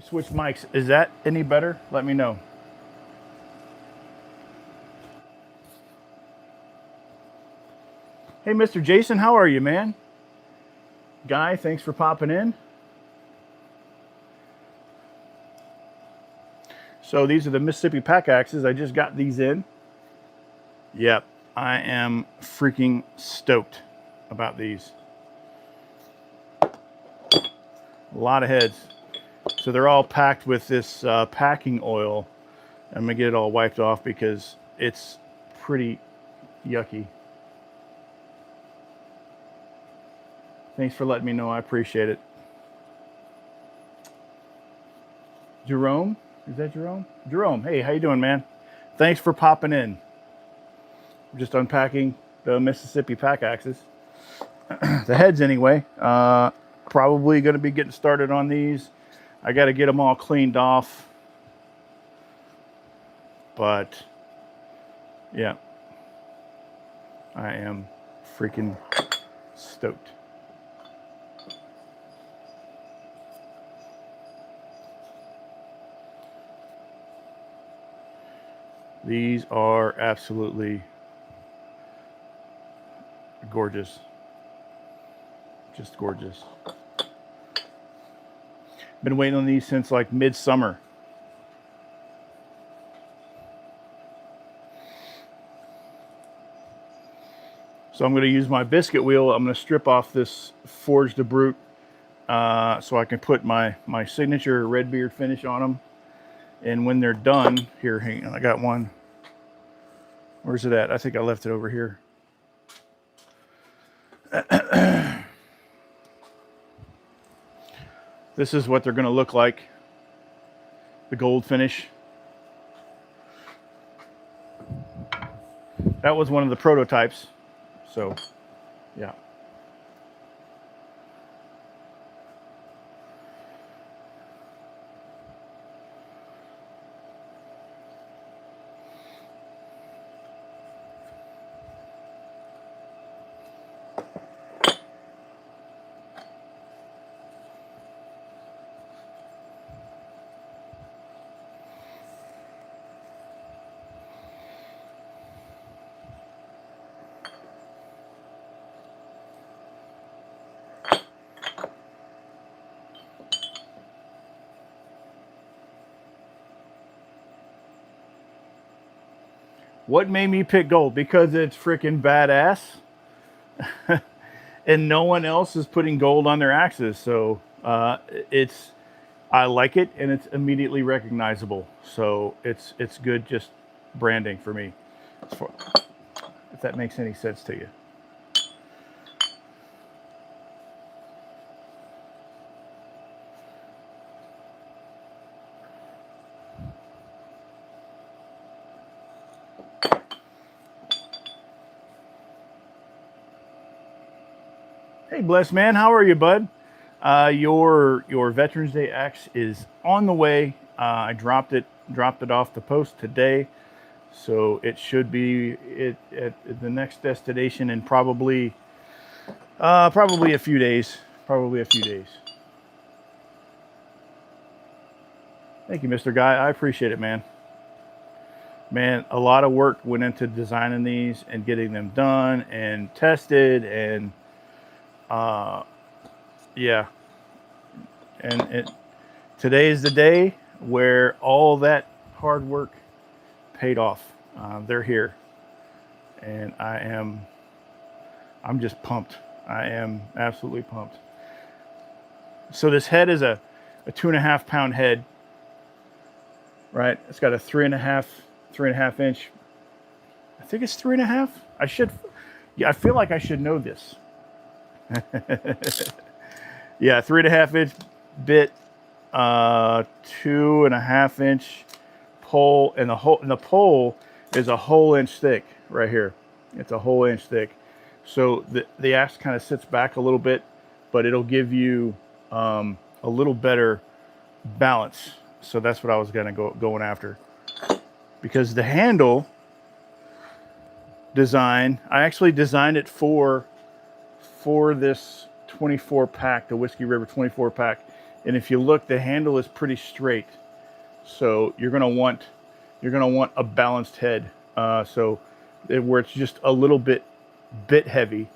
Switch mics. Is that any better? Let me know. Hey, Mr. Jason, how are you, man? Guy, thanks for popping in. So these are the Mississippi pack axes. I just got these in. Yep, I am freaking stoked about these. A lot of heads. So they're all packed with this packing oil. I'm gonna get it all wiped off because it's pretty yucky. Thanks for letting me know. I appreciate it. Jerome? Is that Jerome? Jerome, hey, how you doing, man? Thanks for popping in. I'm just unpacking the Mississippi pack axes. The heads anyway. Probably going to be getting started on these. I got to get them all cleaned off. But, yeah. I am freaking stoked. These are absolutely gorgeous. Just gorgeous. Been waiting on these since like midsummer. So I'm going to use my biscuit wheel. I'm going to strip off this Forge de Brute so I can put my signature Redbeard finish on them. And when they're done, here, hang on, I got one. Where's it at? I think I left it over here. This is what they're going to look like. The gold finish. That was one of the prototypes. So, yeah. What made me pick gold? Because it's freaking badass. And no one else is putting gold on their axes. So I like it and it's immediately recognizable. So it's good just branding for me. If that makes any sense to you. Hey, blessed man, how are you, bud? Your Veterans Day axe is on the way. I dropped it off the post today, so it should be at the next destination in probably a few days. Probably a few days. Thank you, Mr. Guy. I appreciate it, man. Man, a lot of work went into designing these and getting them done and tested and. Yeah, and today is the day where all that hard work paid off. They're here, and I'm just pumped. I am absolutely pumped. So this head is a 2.5 pound head, right? It's got a 3.5 inch. I think it's 3.5. I feel like I should know this. Yeah, 3.5 inch bit, 2.5 inch pole, and the pole is a whole inch thick right here. It's a whole inch thick. So the axe kind of sits back a little bit, but it'll give you a little better balance. So that's what I was going after. Because the handle design, I actually designed it for this 24 pack, the Whiskey River 24 pack. And if you look, the handle is pretty straight. So you're gonna want a balanced head. Where it's just a little bit heavy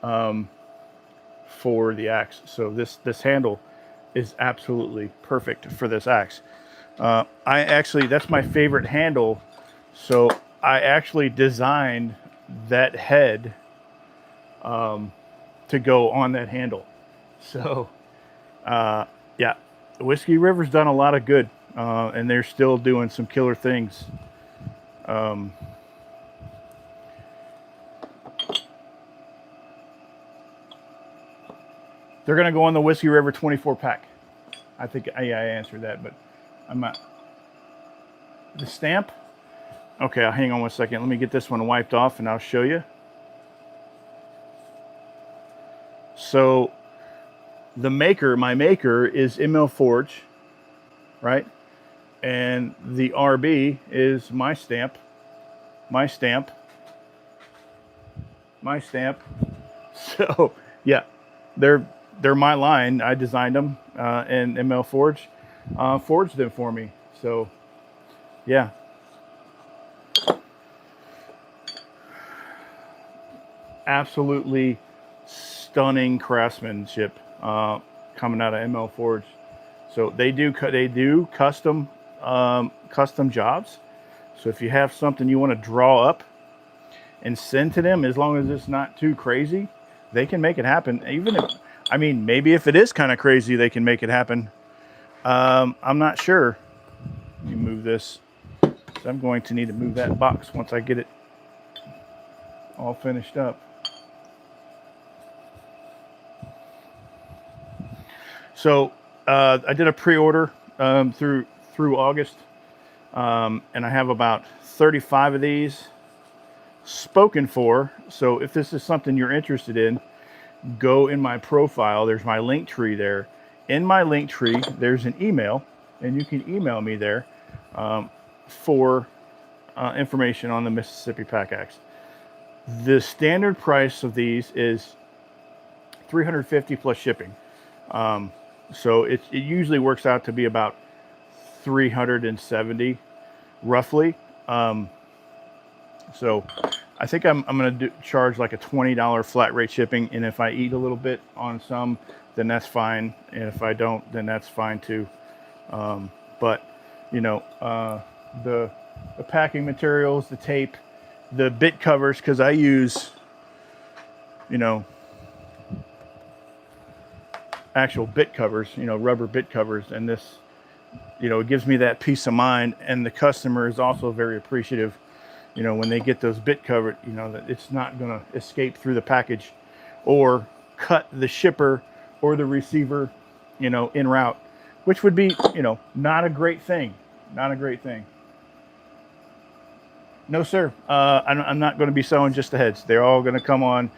for the axe. So this handle is absolutely perfect for this axe. That's my favorite handle. So I actually designed that head to go on that handle. So yeah, Whiskey River's done a lot of good, and they're still doing some killer things. They're going to go on the Whiskey River 24 pack. I think I answered that, but I'm not. The stamp? Okay, hang on one second. Let me get this one wiped off and I'll show you. So my maker is ML Forge, right? And the RB is my stamp. So yeah, they're my line. I designed them, and ML Forge forged them for me. So yeah. Absolutely stunning craftsmanship coming out of ML Forge. So they do custom jobs. So if you have something you want to draw up and send to them, as long as it's not too crazy, they can make it happen. Even if, I mean, maybe if it is kind of crazy, they can make it happen. I'm not sure. Let me move this. So I'm going to need to move that box once I get it all finished up. So I did a pre-order through August, and I have about 35 of these spoken for. So if this is something you're interested in, go in my profile. There's my link tree there. In my link tree, there's an email, and you can email me there for information on the Mississippi Pack Axe. The standard price of these is $350 plus shipping. So it usually works out to be about $370 roughly. So I think I'm going to charge like a $20 flat rate shipping. And if I eat a little bit on some, then that's fine. And if I don't, then that's fine too. But you know, the packing materials, the tape, the bit covers, cause I use, you know, actual bit covers, you know, rubber bit covers, and this, you know, it gives me that peace of mind. And the customer is also very appreciative, you know, when they get those bit covered, you know, that it's not going to escape through the package or cut the shipper or the receiver, you know, en route, which would be, you know, not a great thing. No, sir. I'm not going to be selling just the heads. They're all going to come on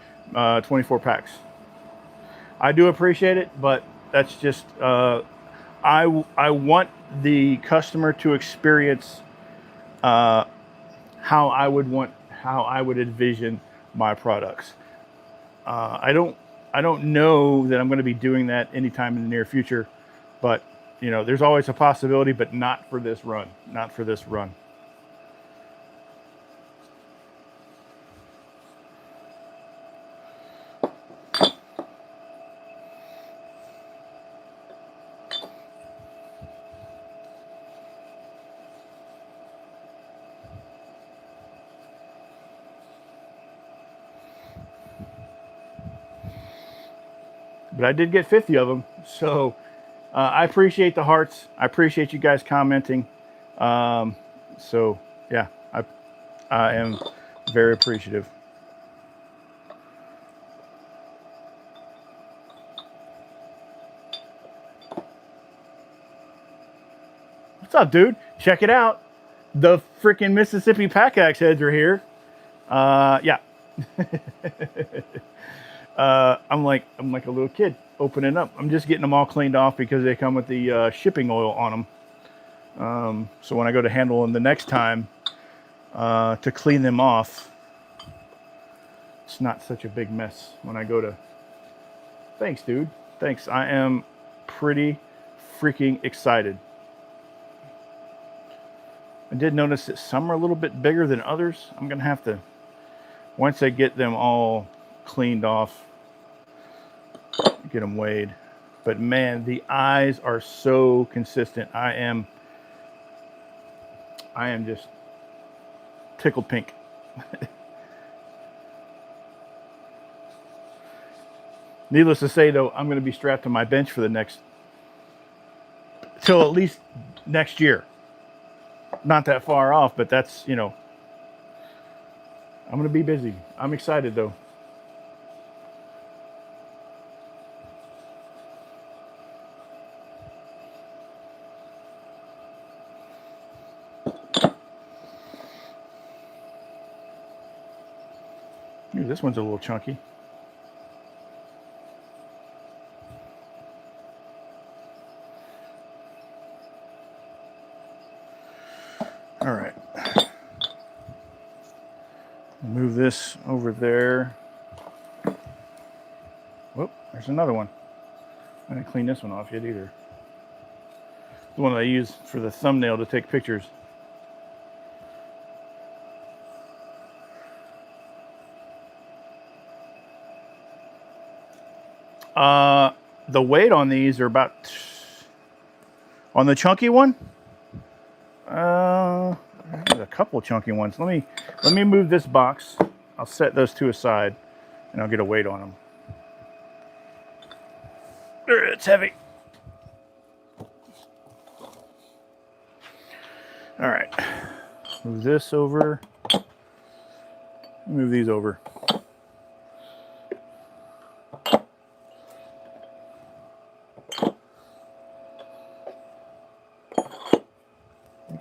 24 packs. I do appreciate it, but that's just, I want the customer to experience how I would envision my products. I don't know that I'm going to be doing that anytime in the near future, but you know, there's always a possibility, but not for this run. But I did get 50 of them, so I appreciate the hearts. I appreciate you guys commenting. So yeah, I am very appreciative. What's up, dude? Check it out. The freaking Mississippi Pack Axe heads are here. Yeah. I'm like a little kid opening up. I'm just getting them all cleaned off because they come with the shipping oil on them. So when I go to handle them the next time to clean them off, it's not such a big mess when I go to. Thanks, dude. Thanks. I am pretty freaking excited. I did notice that some are a little bit bigger than others. I'm going to have to, once I get them all cleaned off, get them weighed. But man, the eyes are so consistent. I am just tickled pink. Needless to say, though, I'm going to be strapped to my bench for the next, till at least next year. Not that far off, but that's, you know, I'm going to be busy. I'm excited, though. Ooh, this one's a little chunky. All right. Move this over there. Whoop, there's another one. I didn't clean this one off yet either. The one that I use for the thumbnail to take pictures. The weight on these are about, on the chunky one, there's a couple of chunky ones. Let me move this box. I'll set those two aside and I'll get a weight on them. It's heavy. All right, move this over, move these over.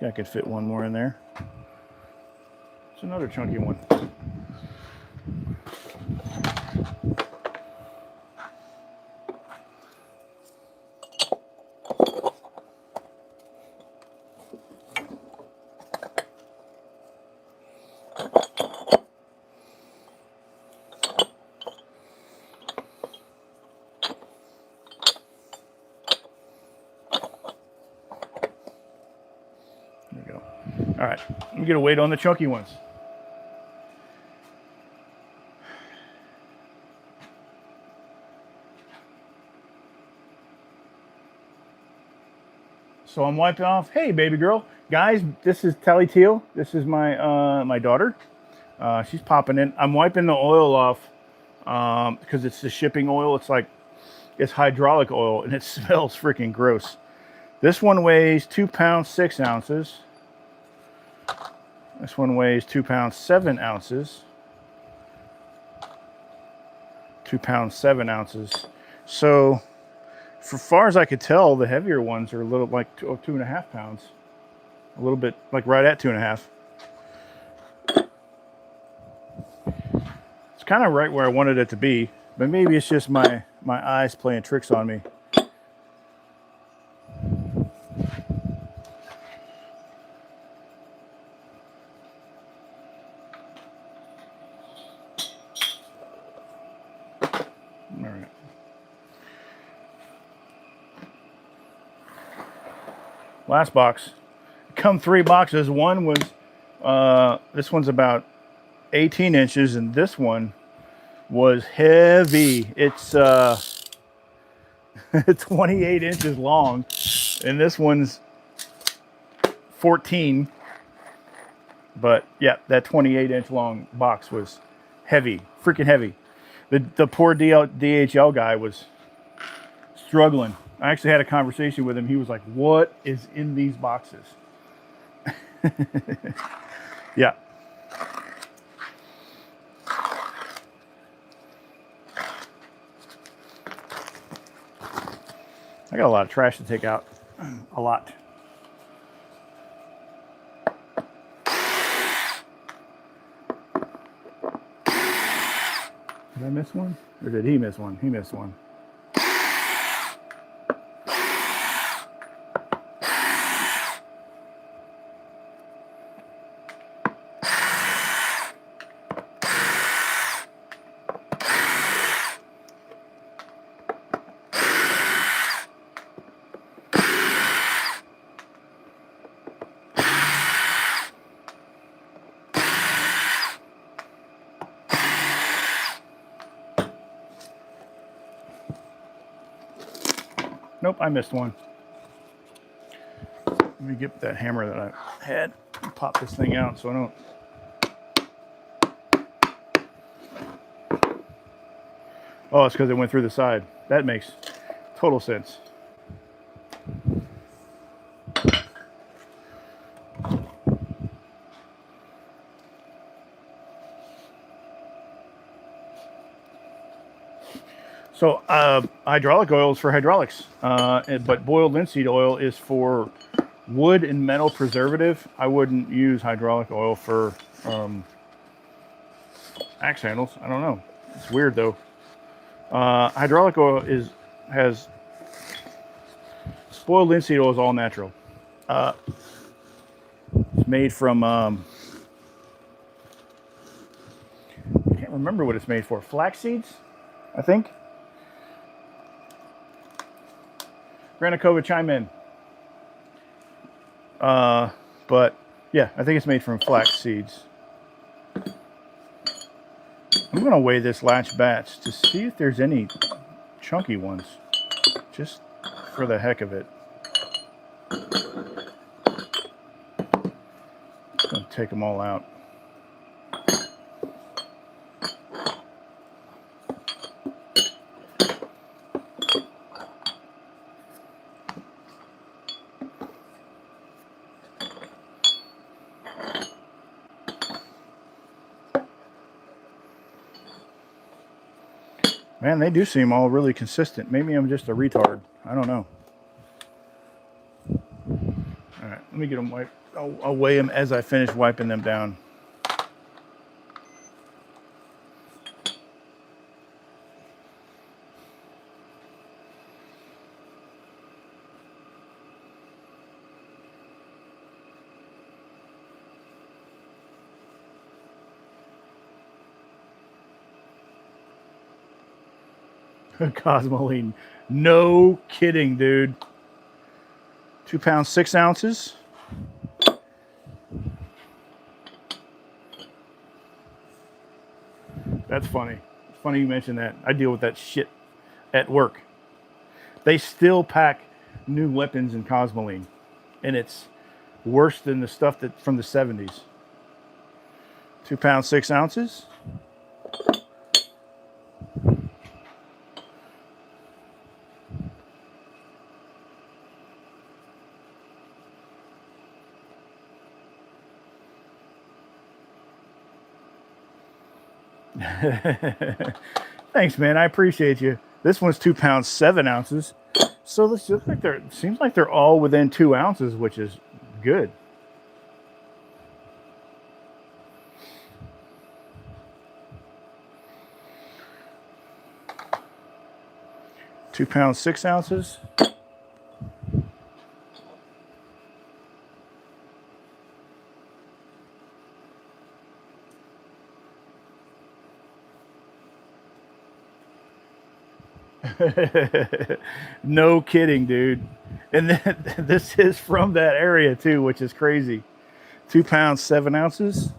I could fit one more in there. It's another chunky one. All right, let me get a weight on the chunky ones. So I'm wiping off. Hey, baby girl. Guys, this is Tally Teal. This is my my daughter. She's popping in. I'm wiping the oil off because it's the shipping oil. It's hydraulic oil and it smells freaking gross. This one weighs 2 pounds 6 ounces. This one weighs 2 pounds 7 ounces. 2 pounds 7 ounces. So, for far as I could tell, the heavier ones are a little like 2.5 pounds. A little bit like right at 2.5. It's kind of right where I wanted it to be, but maybe it's just my eyes playing tricks on me. Last box. Come 3 boxes. One was, this one's about 18 inches, and this one was heavy. It's 28 inches long, and this one's 14. But yeah, that 28-inch long box was heavy, freaking heavy. The poor DHL guy was struggling. I actually had a conversation with him. He was like, what is in these boxes? Yeah. I got a lot of trash to take out. A lot. Did I miss one? Or did he miss one? He missed one. Nope, I missed one. Let me get that hammer that I had and pop this thing out so I don't. Oh, it's because it went through the side. That makes total sense. So hydraulic oil is for hydraulics, but boiled linseed oil is for wood and metal preservative. I wouldn't use hydraulic oil for axe handles. I don't know. It's weird though. Hydraulic oil has boiled linseed oil is all natural. It's made from I can't remember what it's made for. Flax seeds, I think. Granikova, chime in. But yeah, I think it's made from flax seeds. I'm going to weigh this last batch to see if there's any chunky ones, just for the heck of it. I'm going to take them all out. Man, they do seem all really consistent. Maybe I'm just a retard. I don't know. All right, let me get them wiped. I'll weigh them as I finish wiping them down. Cosmoline. No kidding, dude. 2 pounds, 6 ounces. That's funny. It's funny you mentioned that. I deal with that shit at work. They still pack new weapons in Cosmoline, and it's worse than the stuff that from the 70s. 2 pounds, 6 ounces. Thanks, man. I appreciate you. This one's 2 pounds, 7 ounces. So this looks like seems like they're all within 2 ounces, which is good. Two pounds, 6 ounces. No kidding, dude. And then, this is from that area too, which is crazy. 2 pounds, 7 ounces.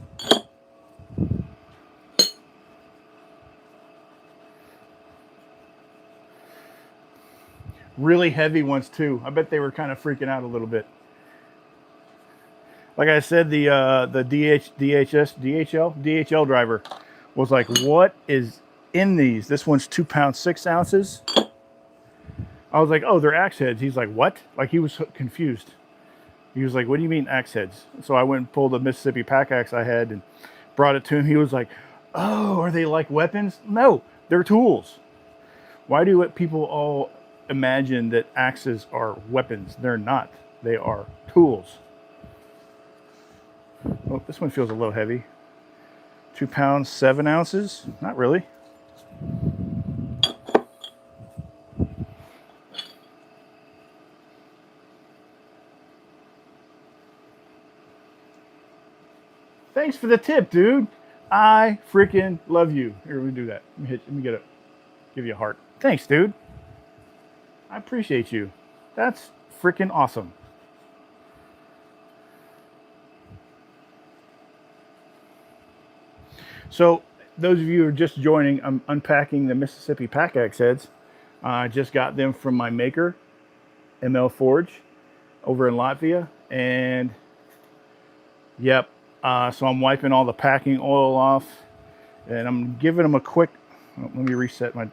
Really heavy ones too. I bet they were kind of freaking out a little bit. Like I said, the DHL driver was like, "What is in these?" This one's 2 pounds, 6 ounces. I was like, "Oh, they're axe heads." He's like, "What?" Like he was confused. He was like, "What do you mean axe heads?" So I went and pulled a Mississippi pack axe I had and brought it to him. He was like, "Oh, are they like weapons?" No, they're tools. Why do people all imagine that axes are weapons? They're not. They are tools. Oh, this one feels a little heavy. 2 pounds, 7 ounces. Not really. Thanks for the tip, dude. I freaking love you. Here, let me do that. Let me give you a heart. Thanks, dude. I appreciate you. That's freaking awesome. So, those of you who are just joining, I'm unpacking the Mississippi pack axe heads. I just got them from my maker. ML Forge over in Latvia. And yep, so I'm wiping all the packing oil off, and I'm giving them a quick, let me reset my, I'm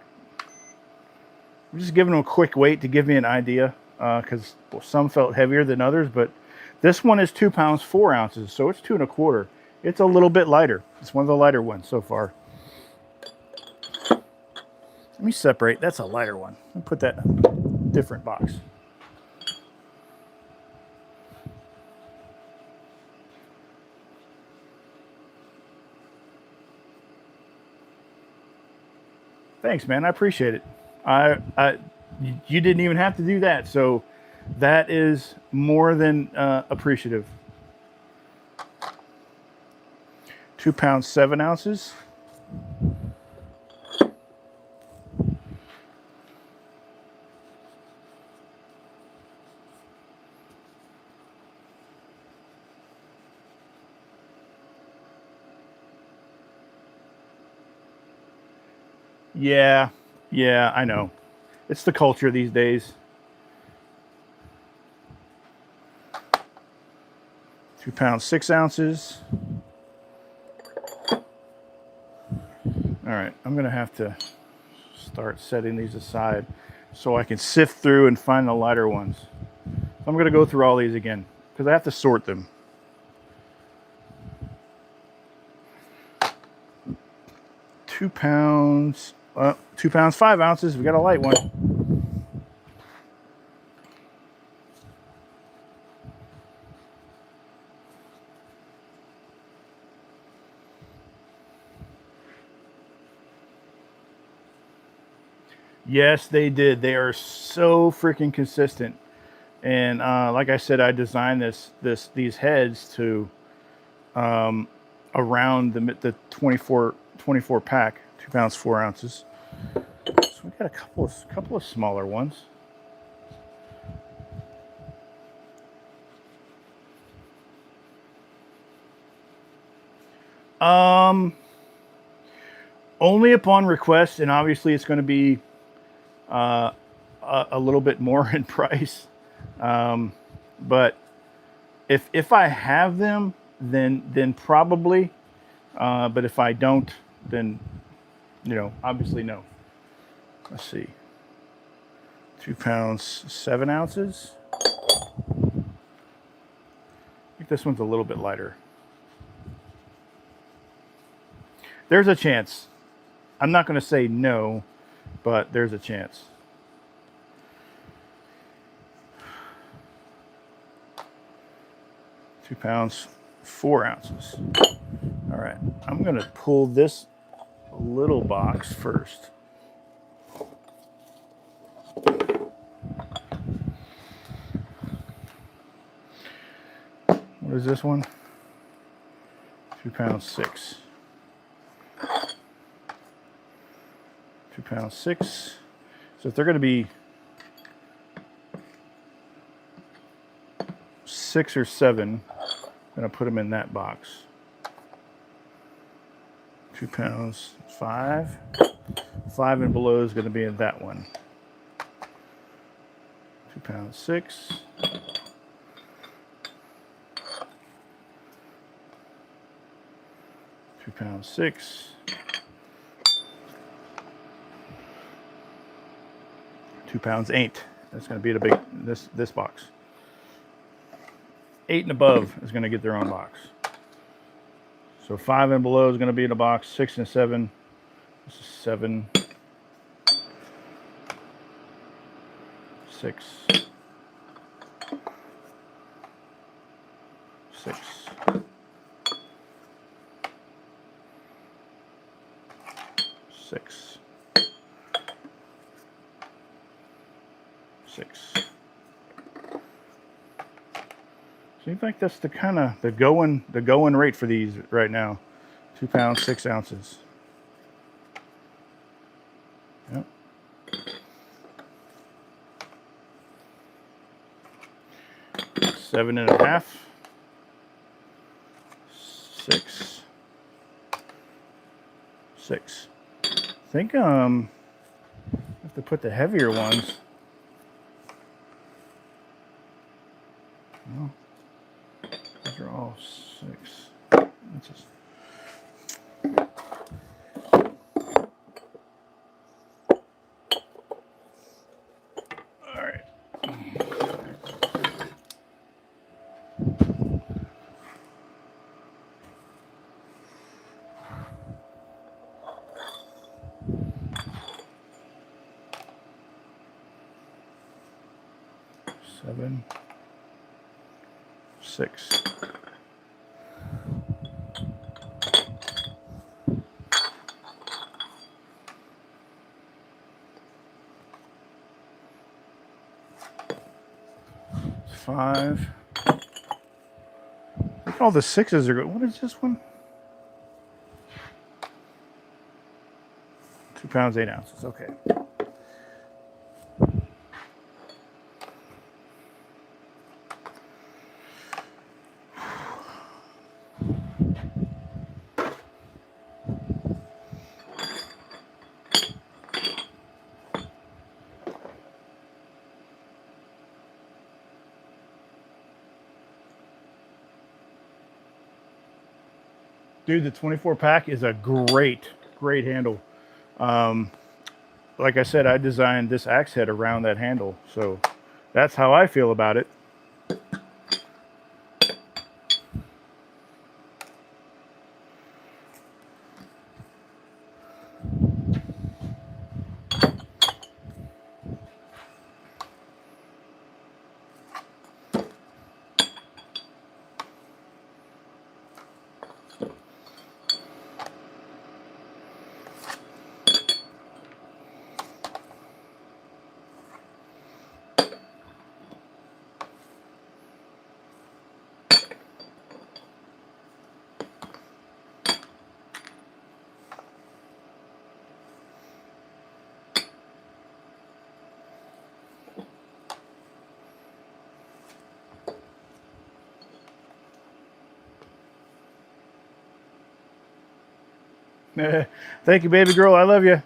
just giving them a quick weight to give me an idea, because some felt heavier than others, but this one is 2 pounds 4 ounces, so it's 2 1/4. It's a little bit lighter. It's one of the lighter ones so far. Let me separate. That's a lighter one. I'll put that in a different box. Thanks, man. I appreciate it. You didn't even have to do that, so that is more than appreciative. 2 pounds 7 ounces. Yeah, I know. It's the culture these days. 2 pounds 6 ounces. All right, I'm gonna have to start setting these aside so I can sift through and find the lighter ones. I'm gonna go through all these again because I have to sort them. 2 pounds, 2 pounds 5 ounces. We got a light one. Yes, they did. They are so freaking consistent. And like I said, I designed these heads to around the 24 pack, 2 pounds 4 ounces. So we got a couple of smaller ones. Only upon request, and obviously it's going to be a little bit more in price. But if I have them, then probably. But if I don't, then obviously no. Let's see. 2 pounds 7 ounces. I think this one's a little bit lighter. There's a chance. I'm not going to say no, but there's a chance. Two pounds 4 ounces. All right, I'm going to pull this little box first. What is this one? 2 pounds 6. 2 pounds 6. So if they're going to be 6 or 7, I'm going to put them in that box. 2 pounds 5. 5 and below is going to be in that one. 2 pounds 6. 2 pounds 6. 2 pounds 8. That's going to be the big this box. 8 and above is going to get their own box. So 5 and below is going to be in a box. 6 and 7. This is 7. 6. 6. 6. 6. Seems like that's the kind of the going rate for these right now. 2 pounds 6 ounces. Yep. Seven and a half. 6. 6. I think I have to put the heavier ones. Well, these are all 6. That's just... All right. Seven, 6. Five. Look at all the 6s are good. What is this one? 2 pounds, 8 ounces. Okay. Dude, the 24 pack is a great handle. Like I said, I designed this axe head around that handle, so that's how I feel about it. Thank you, baby girl. I love you.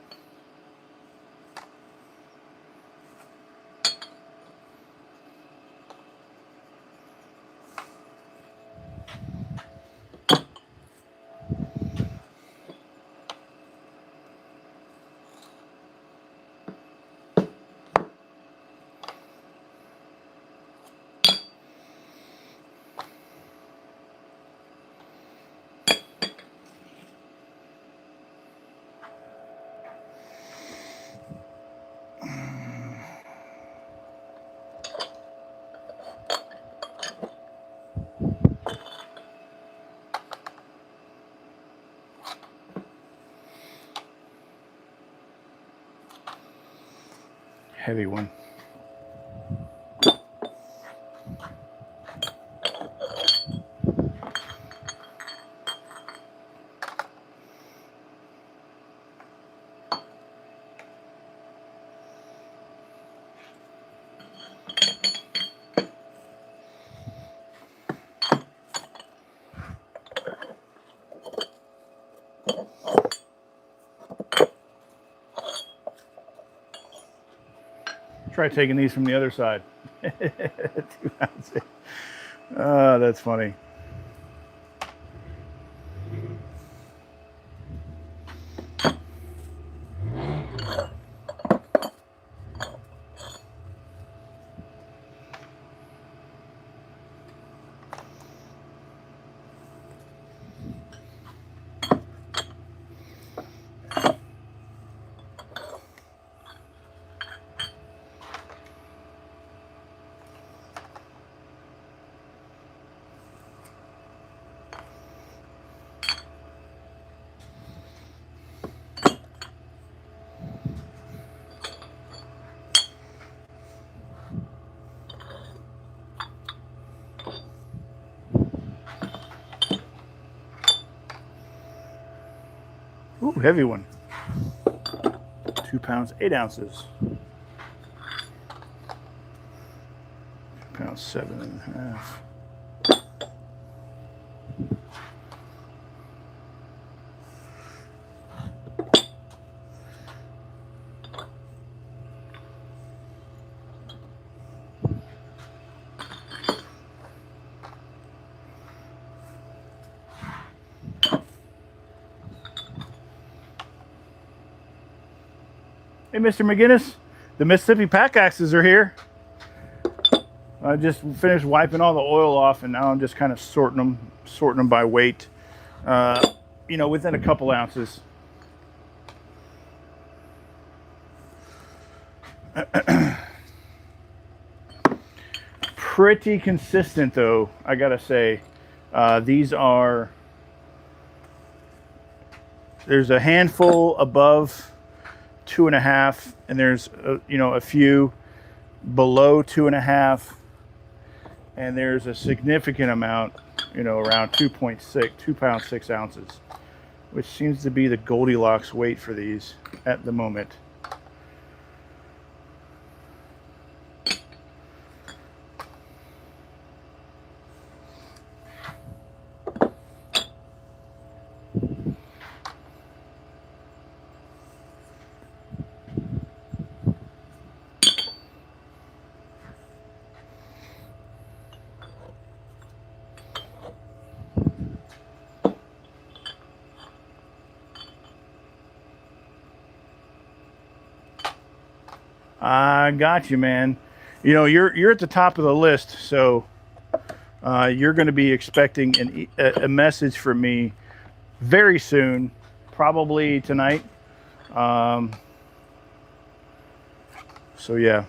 Heavy one. Try taking these from the other side. 2 ounces. Oh, that's funny. Ooh, heavy one. 2 pounds, 8 ounces. 2 pounds, 7.5. Hey, Mr. McGinnis, the Mississippi Pack Axes are here. I just finished wiping all the oil off, and now I'm just kind of sorting them by weight. You know, within a couple ounces. Pretty consistent, though, I gotta say. There's a handful above 2.5, and there's a few below 2.5, and there's a significant amount, around 2.6, 2 pounds 6 ounces, which seems to be the Goldilocks weight for these at the moment. I got you, man. You're at the top of the list, so you're going to be expecting a message from me very soon, probably tonight. So yeah.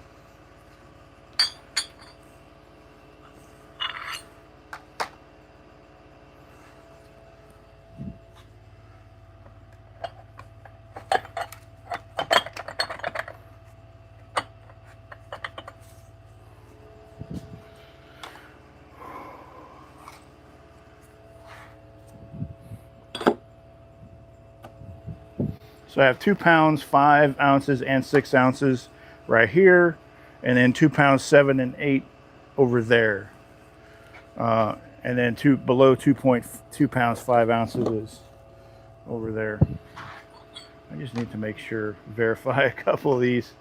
So I have 2 pounds 5 ounces and 6 ounces right here, and then 2 pounds 7 and 8 over there, and then below 2.2 pounds 5 ounces is over there. I just need to make sure, verify a couple of these.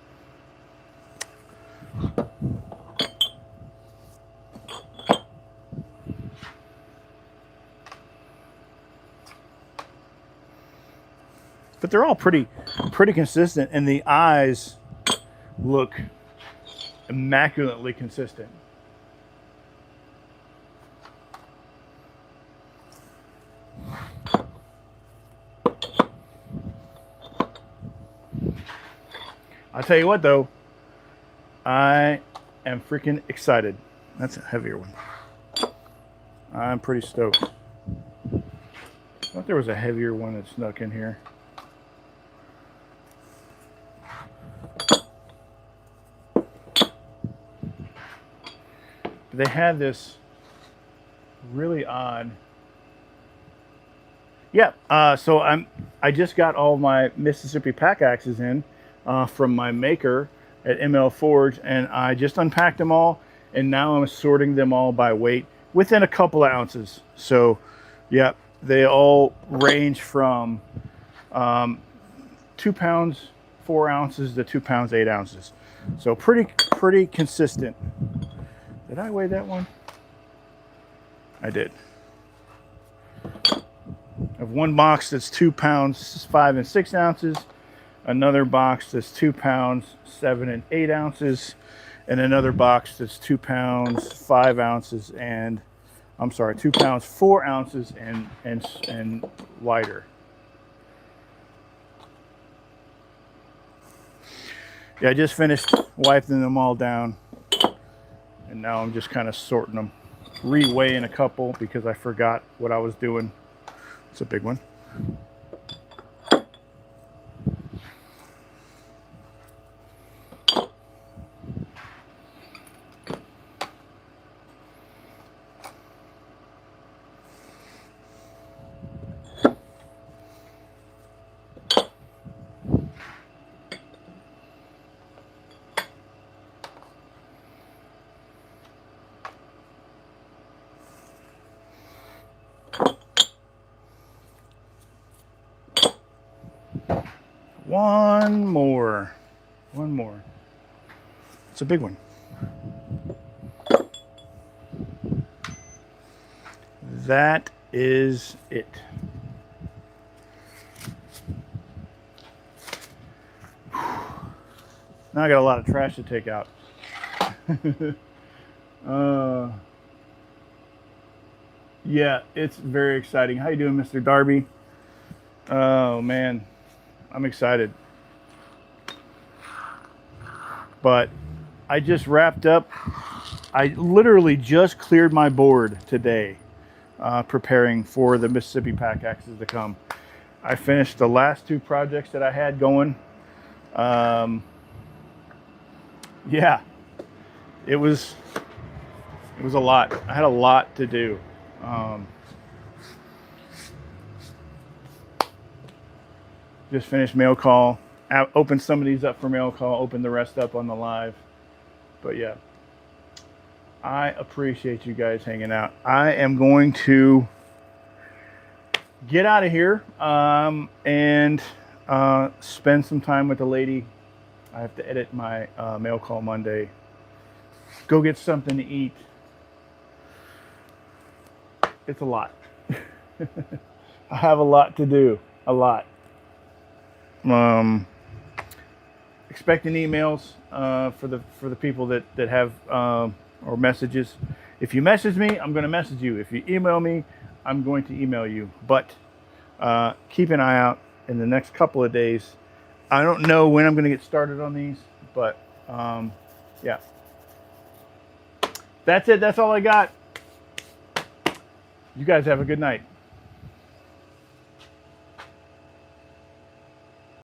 But they're all pretty consistent, and the eyes look immaculately consistent. I'll tell you what, though, I am freaking excited. That's a heavier one. I'm pretty stoked. I thought there was a heavier one that snuck in here. They had this really odd. Yeah, so I just got all my Mississippi Pack Axes in from my maker at ML Forge, and I just unpacked them all, and now I'm sorting them all by weight within a couple of ounces. So, yeah, they all range from 2 pounds 4 ounces to 2 pounds 8 ounces. So pretty consistent. Did I weigh that one? I did. I have one box that's 2 pounds 5 and 6 ounces, another box that's 2 pounds 7 and 8 ounces, and another box that's 2 pounds 5 ounces and 2 pounds 4 ounces and lighter. Yeah, I just finished wiping them all down, and now I'm just kind of sorting them, re-weighing a couple because I forgot what I was doing. It's a big one. One more. It's a big one. That is it. Now I got a lot of trash to take out. Yeah, it's very exciting. How you doing, Mr. Darby? Oh man, I'm excited. But I just wrapped up. I literally just cleared my board today, preparing for the Mississippi Pack Axes to come. I finished the last 2 projects that I had going. Yeah, it was a lot. I had a lot to do. Just finished mail call. Opened some of these up for mail call. Opened the rest up on the live. But yeah, I appreciate you guys hanging out. I am going to get out of here and spend some time with the lady. I have to edit my mail call Monday. Go get something to eat. It's a lot. I have a lot to do. A lot. Expecting emails for the people that have or messages. If you message me, I'm going to message you. If you email me, I'm going to email you. But keep an eye out in the next couple of days. I don't know when I'm going to get started on these, but yeah. That's it. That's all I got. You guys have a good night.